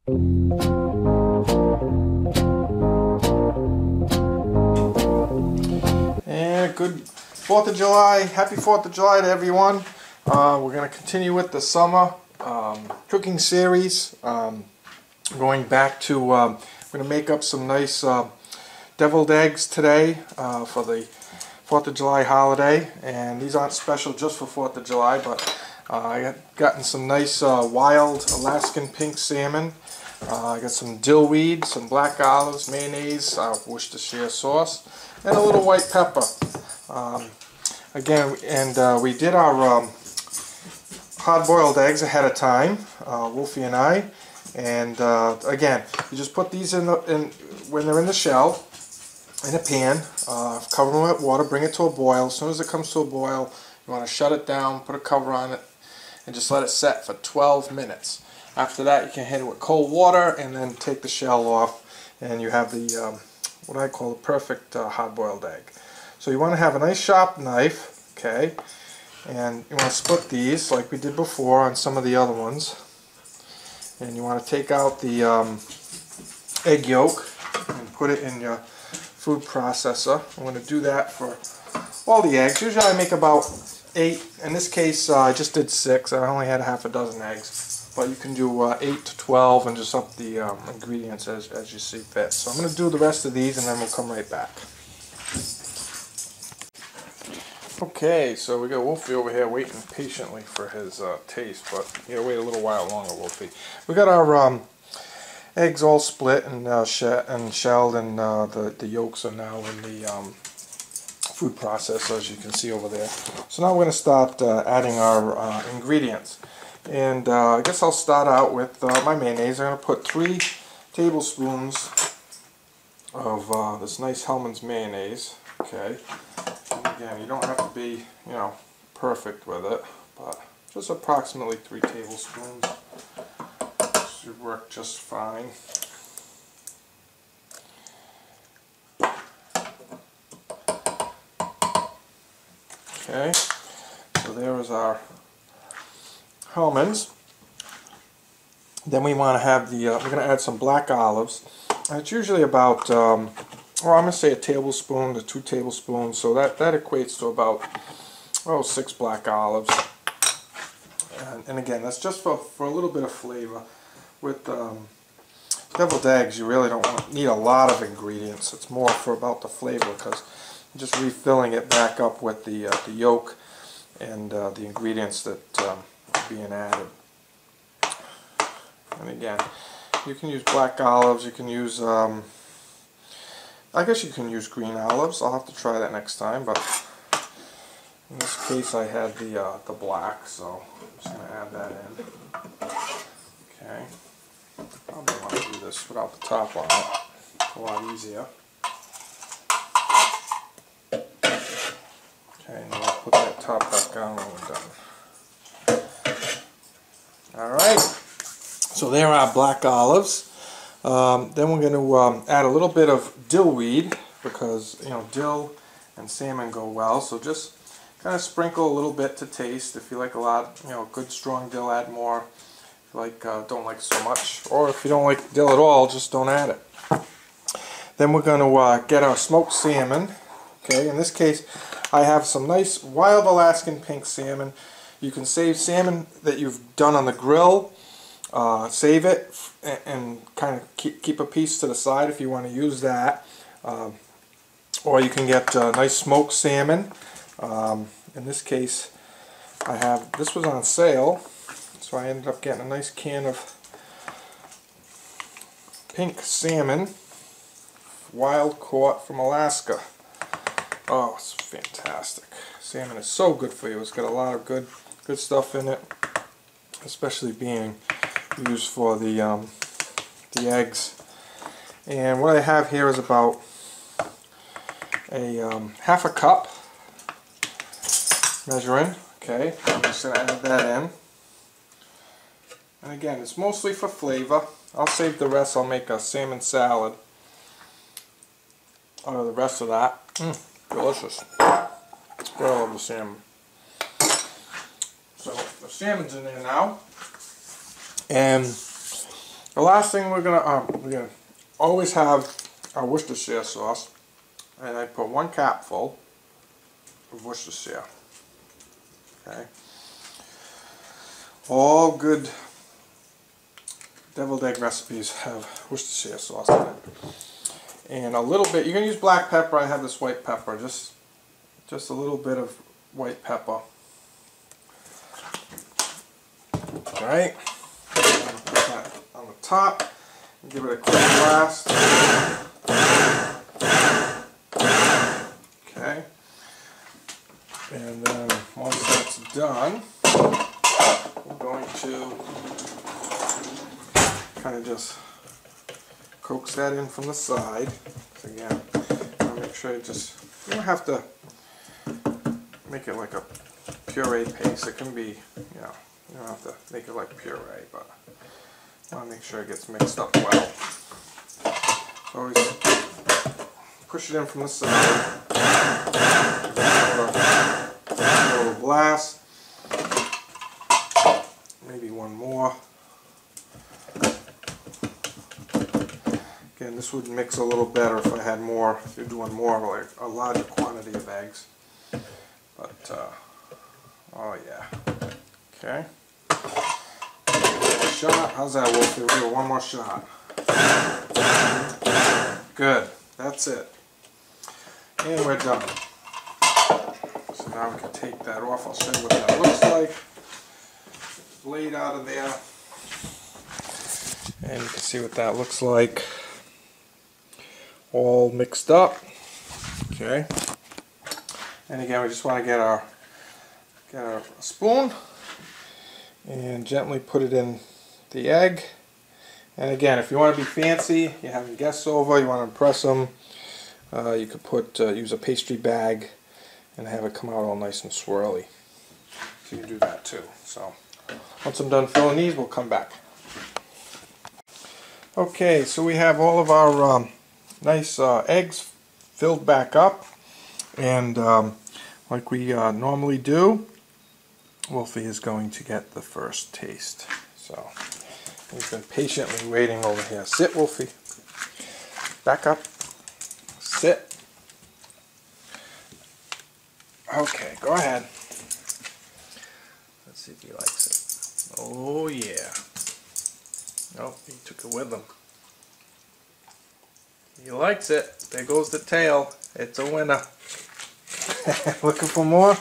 And good 4th of July. Happy 4th of July to everyone. We're going to continue with the summer cooking series. Going back to, we're going to make up some nice deviled eggs today for the 4th of July holiday. And these aren't special just for 4th of July, but I gotten some nice wild Alaskan pink salmon. I got some dill weed, some black olives, mayonnaise, Worcestershire sauce, and a little white pepper. Again, and we did our hard-boiled eggs ahead of time, Wolfie and I. And again, you just put these in when they're in the shell, in a pan, cover them with water, bring it to a boil. As soon as it comes to a boil, you want to shut it down, put a cover on it, and just let it set for 12 minutes. After that, you can hit it with cold water and then take the shell off, and you have the what I call the perfect hard-boiled egg. So you want to have a nice sharp knife, okay, and you want to split these like we did before on some of the other ones. And you want to take out the egg yolk and put it in your food processor. I'm going to do that for all the eggs. Usually I make about 8. In this case, I just did 6. I only had half a dozen eggs. But you can do 8 to 12 and just up the ingredients as you see fit. So I'm going to do the rest of these and then we'll come right back. Okay, so we got Wolfie over here waiting patiently for his taste, but you gotta wait a little while longer, Wolfie. We got our eggs all split and shelled, and the yolks are now in the food processor, as you can see over there. So now we're going to start adding our ingredients. And I guess I'll start out with my mayonnaise. I'm going to put 3 tablespoons of this nice Hellmann's mayonnaise. Okay. Again, you don't have to be, perfect with it, but just approximately 3 tablespoons should work just fine. Okay, so there is our Hellmann's. Then we want to have the, we're going to add some black olives. And it's usually about well, I'm going to say a tablespoon to 2 tablespoons, so that equates to about 6 black olives. And again, that's just for a little bit of flavor. With deviled eggs, you really don't need a lot of ingredients. It's more for about the flavor, because you're just refilling it back up with the yolk and the ingredients that are being added. And again, you can use black olives, you can use I guess you can use green olives. I'll have to try that next time, but in this case I had the black, so I'm just going to add that in. Okay. Probably want to do this without the top on it. It's a lot easier. Okay, now I'll put that top back on when we're done. Alright, so there are black olives. Then we're going to add a little bit of dill weed, because dill and salmon go well. So just kind of sprinkle a little bit to taste. If you like a lot, good strong dill, add more. If you like, don't like so much, or if you don't like dill at all, just don't add it. Then we're going to get our smoked salmon. Okay, in this case, I have some nice wild Alaskan pink salmon. You can save salmon that you've done on the grill. Save it and kind of keep a piece to the side if you want to use that, or you can get nice smoked salmon. In this case, this was on sale, so I ended up getting a nice can of pink salmon, wild caught from Alaska. Oh, it's fantastic. Salmon is so good for you. It's got a lot of good stuff in it, especially being used for the eggs. And what I have here is about a half a cup measuring. Okay, I'm just going to add that in. And again, it's mostly for flavor. I'll save the rest. I'll make a salmon salad out of the rest of that. Delicious. I love the salmon. So the salmon's in there now. And The last thing we're gonna always have our Worcestershire sauce, and I put 1 capful of Worcestershire. Okay. All good deviled egg recipes have Worcestershire sauce in it. And a little bit, you can use black pepper. I have this white pepper, just a little bit of white pepper. Alright, put that on the top, and give it a quick blast. Okay, and then once that's done, we're going to kind of just coax that in from the side. So again, make sure you don't have to make it like a puree paste. It can be, you don't have to make it like puree, but I want to make sure it gets mixed up well. So always push it in from the side. A little blast. Maybe one more. Again, this would mix a little better if I had more, if you're doing more, like a larger quantity of eggs. But, oh yeah. Okay. One more shot. How's that, Wolfie? We'll do one more shot. Good. That's it. And we're done. So now we can take that off. I'll show you what that looks like. Blade out of there. And you can see what that looks like. All mixed up. Okay. And again, we just want to get our spoon and gently put it in the egg. And again, if you want to be fancy, you're having guests over, you want to impress them, you could use a pastry bag and have it come out all nice and swirly. So you can do that too. So once I'm done filling these, we'll come back. Okay, so we have all of our nice eggs filled back up, and like we normally do, Wolfie is going to get the first taste. So he's been patiently waiting over here. Sit, Wolfie. Back up. Sit. Okay, go ahead. Let's see if he likes it. Oh yeah. Nope, he took it with him. He likes it. There goes the tail. It's a winner. Looking for more?